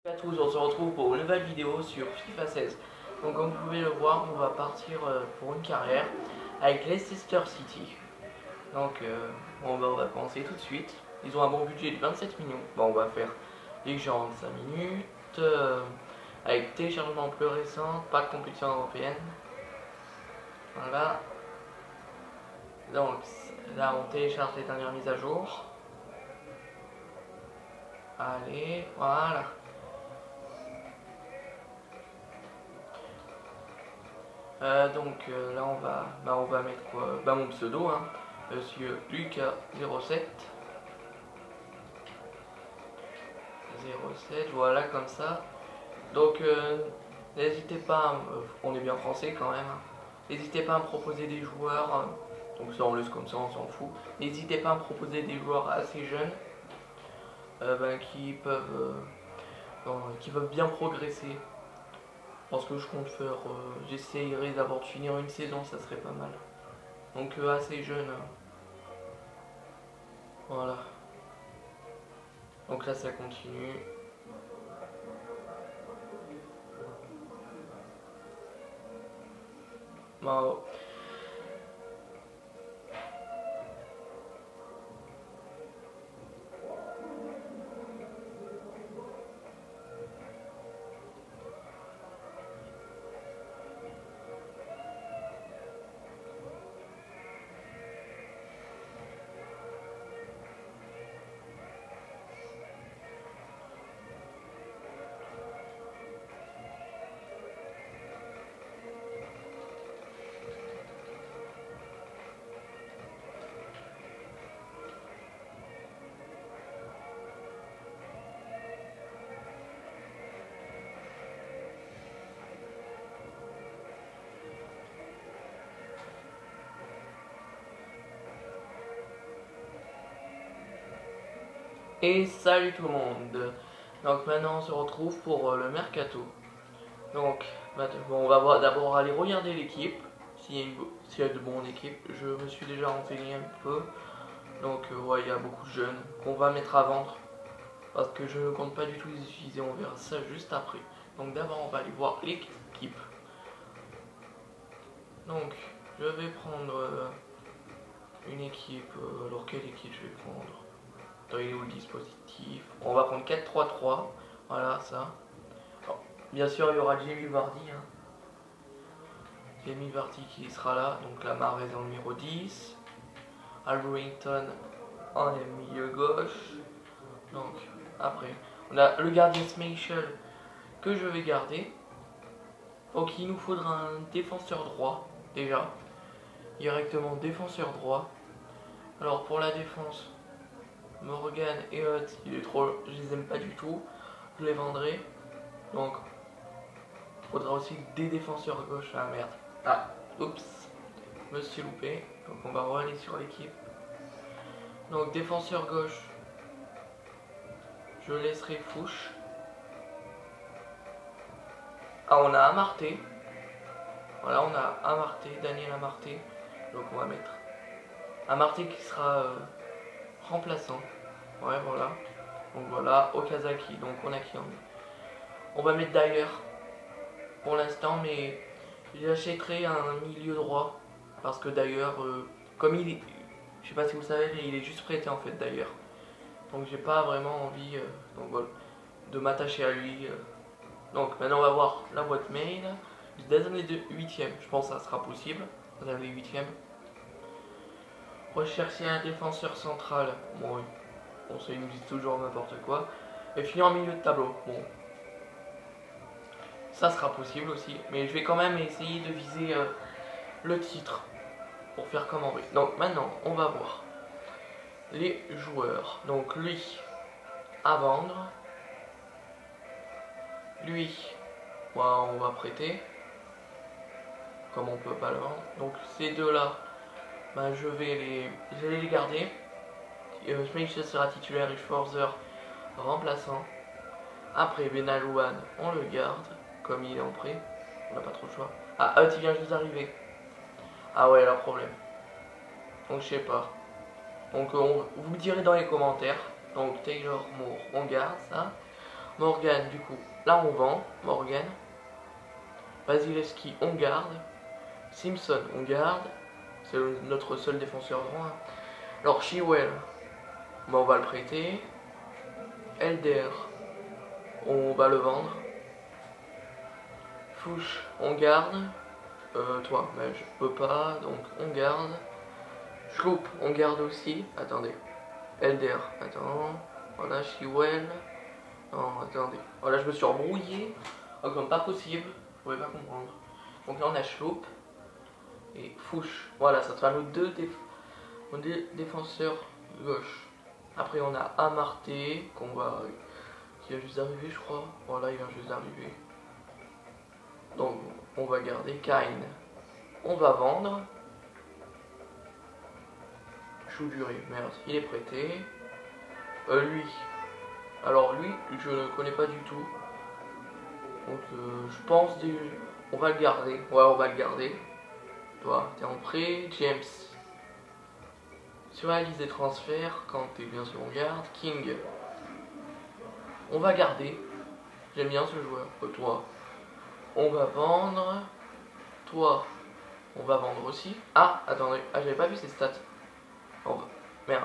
Salut à tous, on se retrouve pour une nouvelle vidéo sur FIFA 16. Donc comme vous pouvez le voir, on va partir pour une carrière avec Leicester City. Donc on va commencer tout de suite. Ils ont un bon budget de 27 millions. Bon, on va faire les 45 minutes avec téléchargement plus récent, pas de compétition européenne. Voilà. Donc là on télécharge les dernières mises à jour. Allez, voilà. Là on va mettre quoi? Mon pseudo, hein, Monsieur Lucas07. 07, voilà comme ça. Donc n'hésitez pas, on est bien français quand même, hein. N'hésitez pas à me proposer des joueurs, donc ça on laisse comme ça, on s'en fout. N'hésitez pas à me proposer des joueurs assez jeunes qui peuvent bien progresser. Parce que je compte faire, j'essayerai d'abord de finir une saison, ça serait pas mal. Donc assez jeune, hein. Voilà. Donc là ça continue. Bon. Et salut tout le monde. Donc maintenant on se retrouve pour le mercato. Donc on va d'abord aller regarder l'équipe, s'il y a de bonnes équipes. Je me suis déjà renseigné un peu. Donc ouais, il y a beaucoup de jeunes qu'on va mettre à vendre. Parce que je ne compte pas du tout les utiliser, on verra ça juste après. Donc d'abord on va aller voir l'équipe. Donc je vais prendre une équipe. Alors quelle équipe je vais prendre? Il est où le dispositif? On va prendre 4-3-3. Voilà ça. Alors, bien sûr il y aura Jamie Vardy, hein. Jamie Vardy qui sera là. Donc la Mahrez en numéro 10. Albrighton en milieu gauche. Donc après on a le gardien Schmeichel que je vais garder. Donc il nous faudra un défenseur droit déjà. Directement défenseur droit. Alors pour la défense, Morgan et Hutt, je les aime pas du tout. Je les vendrai. Donc il faudra aussi des défenseurs gauche. Ah merde. Ah, oups. Je me suis loupé. Donc on va aller sur l'équipe. Donc défenseur gauche, je laisserai Fouche. Ah, on a Amarté. Voilà, on a Amarté, Daniel Amarté. Donc on va mettre Amarté qui sera remplaçant. Ouais, voilà. Donc voilà, Okazaki. Donc on a qui on va mettre d'ailleurs pour l'instant, mais j'achèterai un milieu droit. Parce que d'ailleurs, comme il est, je sais pas si vous savez, mais il est juste prêté en fait d'ailleurs. Donc j'ai pas vraiment envie donc, voilà, de m'attacher à lui. Donc maintenant on va voir la boîte mail. Des années de 8ème, je pense que ça sera possible. Des années 8ème. Rechercher un défenseur central. Bon, oui. Bon, ça ils nous disent toujours n'importe quoi. Et finir en milieu de tableau. Bon. Ça sera possible aussi. Mais je vais quand même essayer de viser le titre. Pour faire comme Henri. Donc maintenant, on va voir les joueurs. Donc lui, à vendre. Lui, on va prêter. Comme on peut pas le vendre. Donc ces deux-là, je vais les garder. Schmeichel sera titulaire et Schwarzer remplaçant. Après Benalouane, on le garde. Comme il est en prêt. On n'a pas trop le choix. Ah, Hutt il vient juste d'arriver. Ah ouais, alors problème. Donc je sais pas. Donc vous me direz dans les commentaires. Donc Taylor Moore, on garde ça. Morgan, du coup, là on vend. Morgan. Basileski, on garde. Simpson, on garde. C'est notre seul défenseur droit. Alors, Chilwell, bah, on va le prêter. Elder, on va le vendre. Fouche, on garde. Toi, mais je peux pas, donc on garde. Schloop, on garde aussi. Attendez. Elder, attends. Voilà, Chilwell. Non, attendez. Voilà, je me suis embrouillé. Oh, comme pas possible. Je pouvais pas comprendre. Donc là, on a Schloop et Fouche. Voilà, ça sera nos deux défenseurs gauche. Après, on a Amarté, qui vient juste d'arriver, je crois. Voilà, il vient juste d'arriver. Donc, on va garder Kane. On va vendre. Chouduré, merde, il est prêté. Lui. Alors, lui, je ne connais pas du tout. Donc, je pense on va le garder. Ouais, on va le garder. Toi, t'es en prêt. James. Sur la liste des transferts, quand t'es bien sûr on garde. King. On va garder. J'aime bien ce joueur. Toi, on va vendre. Toi, on va vendre aussi. Ah, attendez. Ah, j'avais pas vu ses stats. Merde.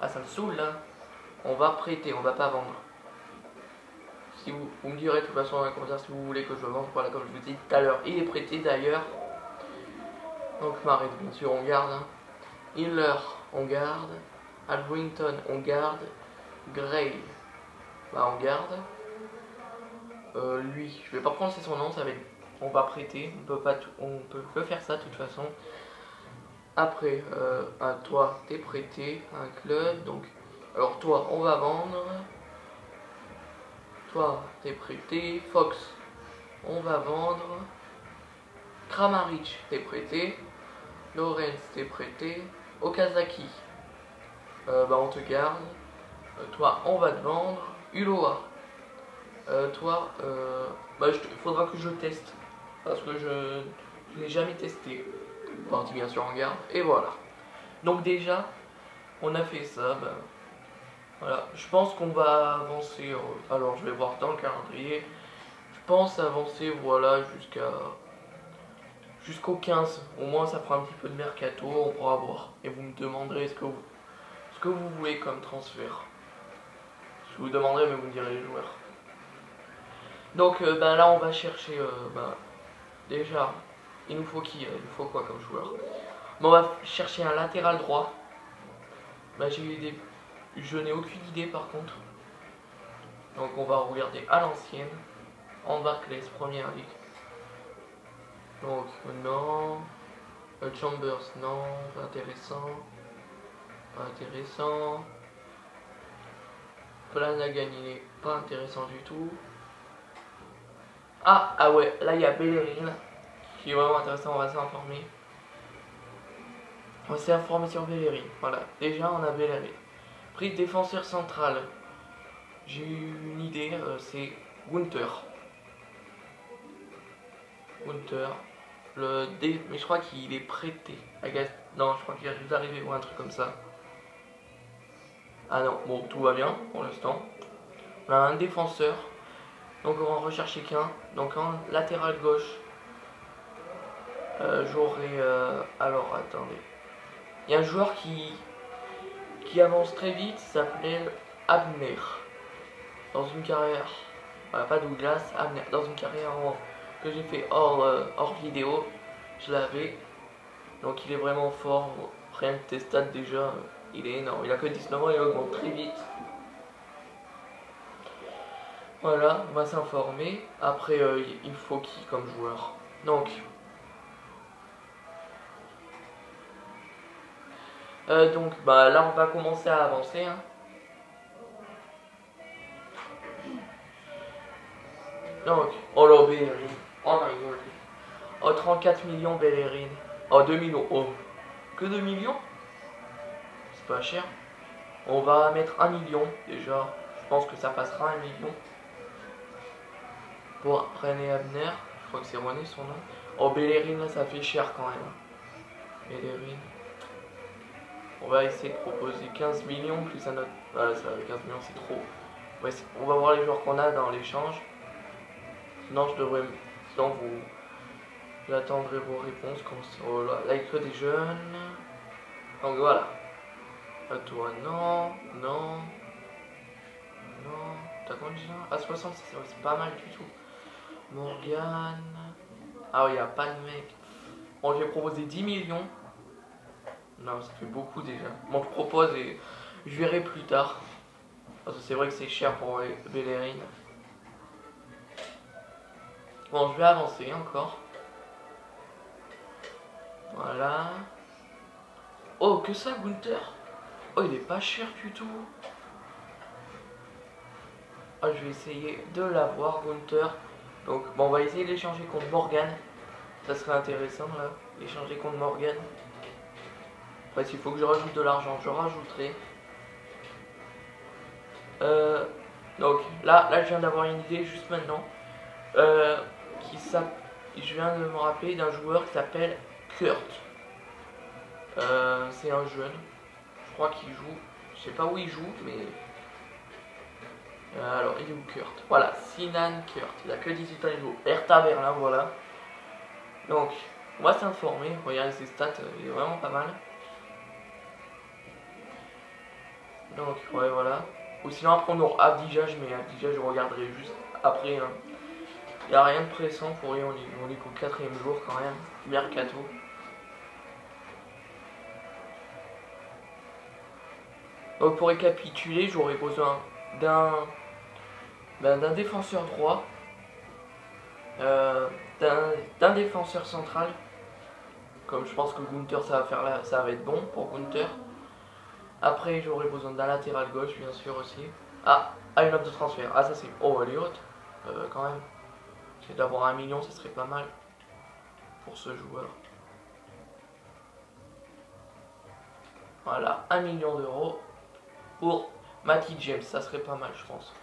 Ah, ça me saoule là. On va prêter, on va pas vendre. Si vous me direz de toute façon dans les commentaires si vous voulez que je vende. Voilà, comme je vous dis tout à l'heure, il est prêté d'ailleurs. Donc Marais, bien sûr, on garde. Hein. Hiller, on garde. Albrington, on garde. Gray, bah on garde. Lui, je vais pas prononcer son nom, ça va être... On va prêter, on peut que faire ça de toute façon. Après, toi, t'es prêté à un club, donc... Alors toi, on va vendre. Toi, t'es prêté. Fox, on va vendre. Kramaric, t'es prêté. Lorenz, t'es prêté. Okazaki, bah on te garde. Toi, on va te vendre. Uloa, toi, bah faudra que je teste. Parce que je n'ai jamais testé. Parti bien sûr en garde. Et voilà. Donc déjà, on a fait ça. Bah, voilà. Je pense qu'on va avancer. Alors je vais voir dans le calendrier. Je pense avancer voilà jusqu'au 15. Au moins ça fera un petit peu de mercato. On pourra voir. Et vous me demanderez ce que vous voulez comme transfert. Je vous demanderai, mais vous me direz les joueurs. Donc ben là on va chercher déjà il nous faut qui il nous faut quoi comme joueur. On va chercher un latéral droit. Ben, je n'ai aucune idée par contre. Donc on va regarder à l'ancienne. En Barclays, première ligue. Donc non. Chambers, non, pas intéressant. Pas intéressant. Flanagan, il est pas intéressant du tout. Ah ouais, là il y a Bellerin qui est vraiment intéressant, on va s'informer. On s'est informé sur Bellerin, voilà. Déjà on a Bellerin. Prix de défenseur central. J'ai eu une idée, c'est Gunther. Mais je crois qu'il est prêté. Non, je crois qu'il est arrivé ou un truc comme ça. Ah non, bon, tout va bien pour l'instant. On a un défenseur. Donc on va en rechercher qu'un. Donc en latéral gauche, j'aurai... alors attendez. Il y a un joueur qui avance très vite, il s'appelait Abner. Dans une carrière... pas Douglas, Abner. Dans une carrière que j'ai fait hors vidéo, je l'avais. Donc il est vraiment fort. Rien que tes stats déjà, il est énorme. Il a que 19 ans, il augmente très vite. Voilà, on va s'informer. Après, il faut qui comme joueur? Donc, bah là, on va commencer à avancer. Hein. Donc, oh là, Bellerin. Oh my god. Oh, 34 millions, Bellerin. Oh, 2 millions. Oh, que 2 millions? C'est pas cher. On va mettre 1 million déjà. Je pense que ça passera 1 million. Pour René Abner, je crois que c'est René son nom. Oh, Bellerin, là, ça fait cher quand même. Bellerin. On va essayer de proposer 15 millions plus un autre. Voilà, ça, 15 millions, c'est trop. Ouais, on va voir les joueurs qu'on a dans l'échange. Sinon, sinon vous attendrez vos réponses comme ça. Oh là, là, il y a que des jeunes. Donc voilà. À toi, non, non, non. T'as combien déjà? À 66, c'est pas mal du tout. Morgan. Ah oui, il n'y a pas de mec. Bon, je vais proposer 10 millions. Non, ça fait beaucoup déjà. Bon, je propose et je verrai plus tard. Parce que c'est vrai que c'est cher pour Bellerin. Bon, je vais avancer encore. Voilà. Oh, que ça, Gunther? Oh, il est pas cher du tout. Oh, je vais essayer de l'avoir, Gunther. Donc, bon, on va essayer d'échanger contre Morgan. Ça serait intéressant, là. Échanger contre Morgan. Après, s'il faut que je rajoute de l'argent, je rajouterai. Donc, là, je viens d'avoir une idée juste maintenant. Je viens de me rappeler d'un joueur qui s'appelle Kurt. C'est un jeune. Je crois qu'il joue. Je sais pas où il joue, mais. Alors, il est où Kurt? Voilà, Sinan Kurt. Il a que 18 ans, il joue Hertha Berlin, voilà. Donc, on va s'informer. Regardez ses stats, il est vraiment pas mal. Donc, ouais, voilà. Ou sinon, après, on aura Abdijaj, mais Abdijaj, je regarderai juste après. Hein. Il n'y a rien de pressant pour lui, on est qu'au 4ème jour quand même. Mercato. Donc, pour récapituler, j'aurais besoin d'un défenseur droit, d'un défenseur central. Comme je pense que Gunther ça va être bon pour Gunther. Après j'aurai besoin d'un latéral gauche bien sûr aussi. Une offre de transfert. Ah ça c'est. Oh elle est haute. Quand même. C'est d'avoir 1 million, ça serait pas mal pour ce joueur. Voilà, 1 million d'euros pour Matty James, ça serait pas mal je pense.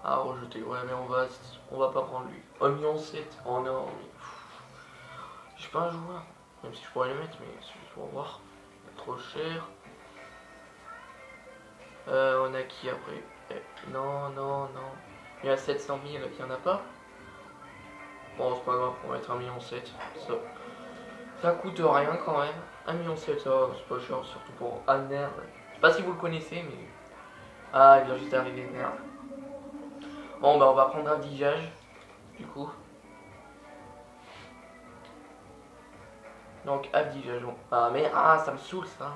Ah rejeté, ouais mais on va pas prendre lui. 1,7 million. Oh non mais. J'ai pas un joueur. Même si je pourrais les mettre, mais c'est juste pour voir. Trop cher. On a qui après? Non, non, non. Il y a 700 000, il y en a pas. Bon, c'est pas grave, on va mettre 1,7 million. Ça coûte rien quand même. 1,7 million, ça, c'est pas cher, surtout pour Anner. Je sais pas si vous le connaissez, mais. Ah, il vient juste d'arriver, merde. Bon, bah, on va prendre un Dijage, du coup. Donc, Abdijaj. Ah, mais ça me saoule ça.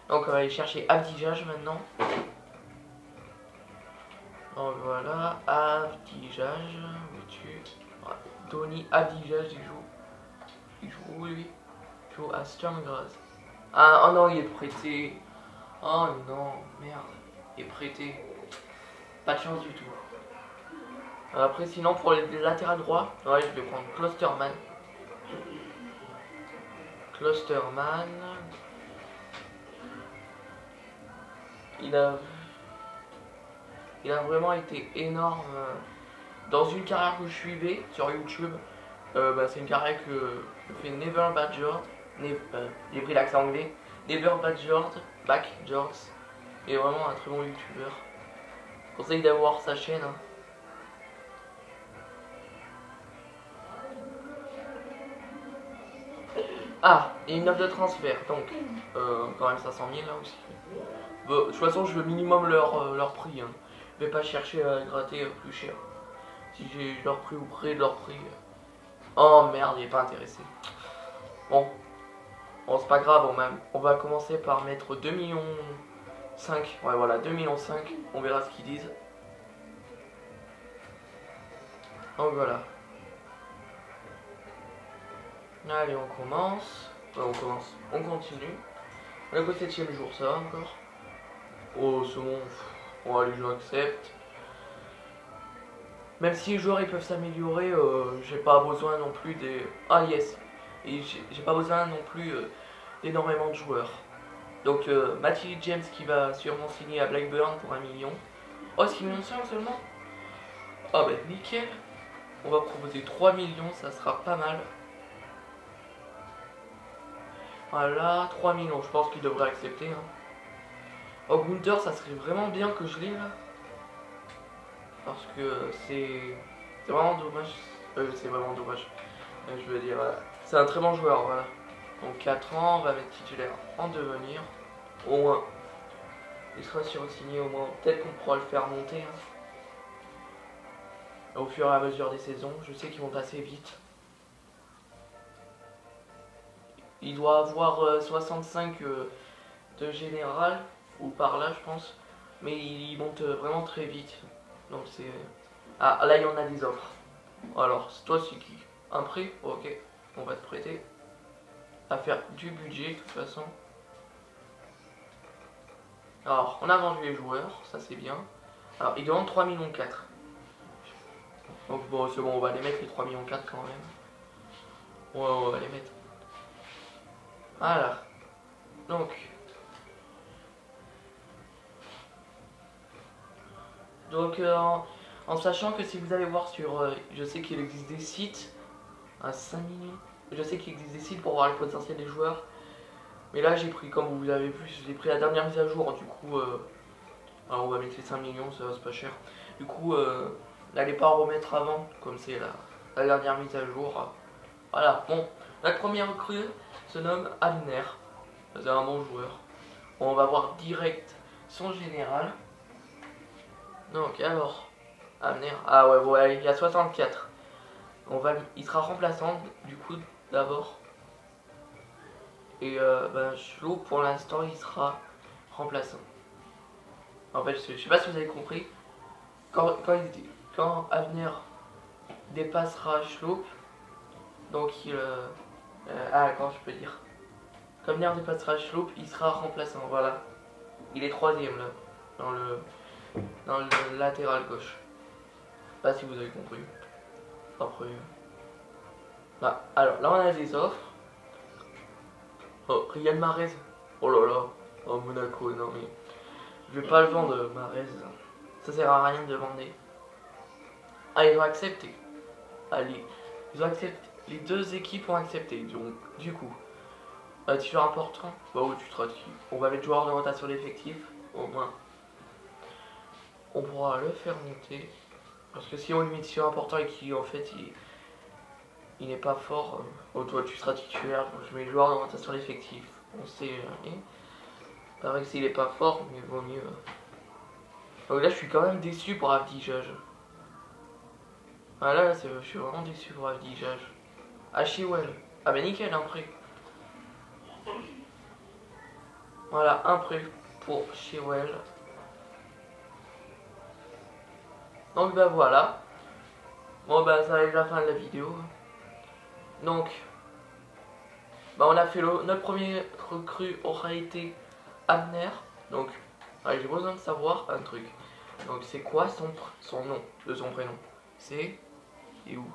Donc, on va aller chercher Abdijaj maintenant. Donc, voilà, Abdijaj. Où es-tu? Tony Abdijaj, il joue où lui? Il joue à Sturm Graz. Ah, oh non, il est prêté. Oh non, merde. Il est prêté. Pas de chance du tout. Après, sinon, pour les latérales droits, ouais, je vais prendre Klosterman. Klosterman. Il a vraiment été énorme dans une carrière que je suivais sur YouTube. C'est une carrière que fait Never Badgerd. J'ai pris l'accent anglais. Never Badgerd, Backjords. Et vraiment un très bon youtubeur. Conseille d'avoir sa chaîne. Hein. Ah, et une offre de transfert, donc quand même 500 000 là aussi. De toute façon, je veux minimum leur prix. Hein. Je vais pas chercher à gratter plus cher. Si j'ai leur prix ou près de leur prix. Oh merde, il est pas intéressé. Bon, c'est pas grave, on va commencer par mettre 2,5 millions. Ouais, voilà, 2,5 millions. On verra ce qu'ils disent. Donc voilà. Allez, on commence. On continue. On est au 7ème jour, ça va encore? Oh, c'est bon. Bon, allez, je l'accepte. Même si les joueurs ils peuvent s'améliorer, j'ai pas besoin non plus des. Ah, yes! Et j'ai pas besoin non plus d'énormément de joueurs. Donc, Matty James qui va sûrement signer à Blackburn pour 1 million. Oh, 6 millions seulement? Ah, bah nickel! On va proposer 3 millions, ça sera pas mal. Voilà, 3 millions, je pense qu'il devrait accepter. Hein. Oh, Gunther, ça serait vraiment bien que je l'ai là. parce que c'est vraiment dommage. C'est vraiment dommage. Je veux dire, c'est un très bon joueur, voilà. Donc 4 ans, on va mettre titulaire en devenir. Au moins, il sera sur-signé au moins. Peut-être qu'on pourra le faire monter. Hein. Au fur et à mesure des saisons, je sais qu'ils vont passer vite. Il doit avoir 65 de général, ou par là je pense. Mais il monte vraiment très vite. Donc c'est... Ah, là il y en a des offres. Alors, toi c'est qui? Un prêt? Ok, on va te prêter. À faire du budget de toute façon. Alors, on a vendu les joueurs, ça c'est bien. Alors, il demande 3,4 millions. Donc bon, c'est bon, on va les mettre les 3,4 millions quand même. Ouais, on va les mettre. Voilà. Donc. En sachant que si vous allez voir sur... je sais qu'il existe des sites à 5 millions. Je sais qu'il existe des sites pour voir le potentiel des joueurs. Mais là, j'ai pris, comme vous avez vu, j'ai pris la dernière mise à jour. Du coup, alors on va mettre les 5 millions, ça va, c'est pas cher. Du coup, n'allez pas en remettre avant, comme c'est la dernière mise à jour. Voilà, bon, la première recrue se nomme Abner. C'est un bon joueur. Bon, on va voir direct son général. Donc, alors, Abner, ah ouais, ouais, il y a 64. Il sera remplaçant, du coup, d'abord. Et Chlo, pour l'instant, il sera remplaçant. En fait, je sais pas si vous avez compris. Quand Abner dépassera Schloop, donc quand je peux dire. Quand Abner dépassera Schloop, il sera remplaçant, voilà. Il est troisième là, dans le latéral gauche. Je sais pas si vous avez compris. Après. Là, alors là on a des offres. Oh, Riyad Mahrez. Oh là là. Oh Monaco, non mais. Je vais pas le vendre, Mahrez. Ça sert à rien de vendre. Ah, ils ont accepté. Allez, ils ont accepté. Les deux équipes ont accepté. Donc, du coup, titulaire important. Bah où tu seras. On va mettre joueur de rotation d'effectif. Au moins, on pourra le faire monter. Parce que si on lui met titulaire important et qu'il en fait il n'est pas fort, toi tu seras titulaire. Donc je mets joueur de rotation d'effectif. On sait. Pareil que s'il est pas fort, mais vaut mieux. Donc là, je suis quand même déçu pour Avdijaj. Ah là, je suis vraiment déçu pour Avdijaj. Ah, Chilwell. Ah bah nickel, un prêt. Voilà, un prêt pour Chilwell. Donc bah voilà. Bon bah ça va être la fin de la vidéo. Donc, bah on a fait notre premier recrue aura été Abner. Donc, j'ai besoin de savoir un truc. Donc c'est quoi son nom de son prénom? C'est... Et où?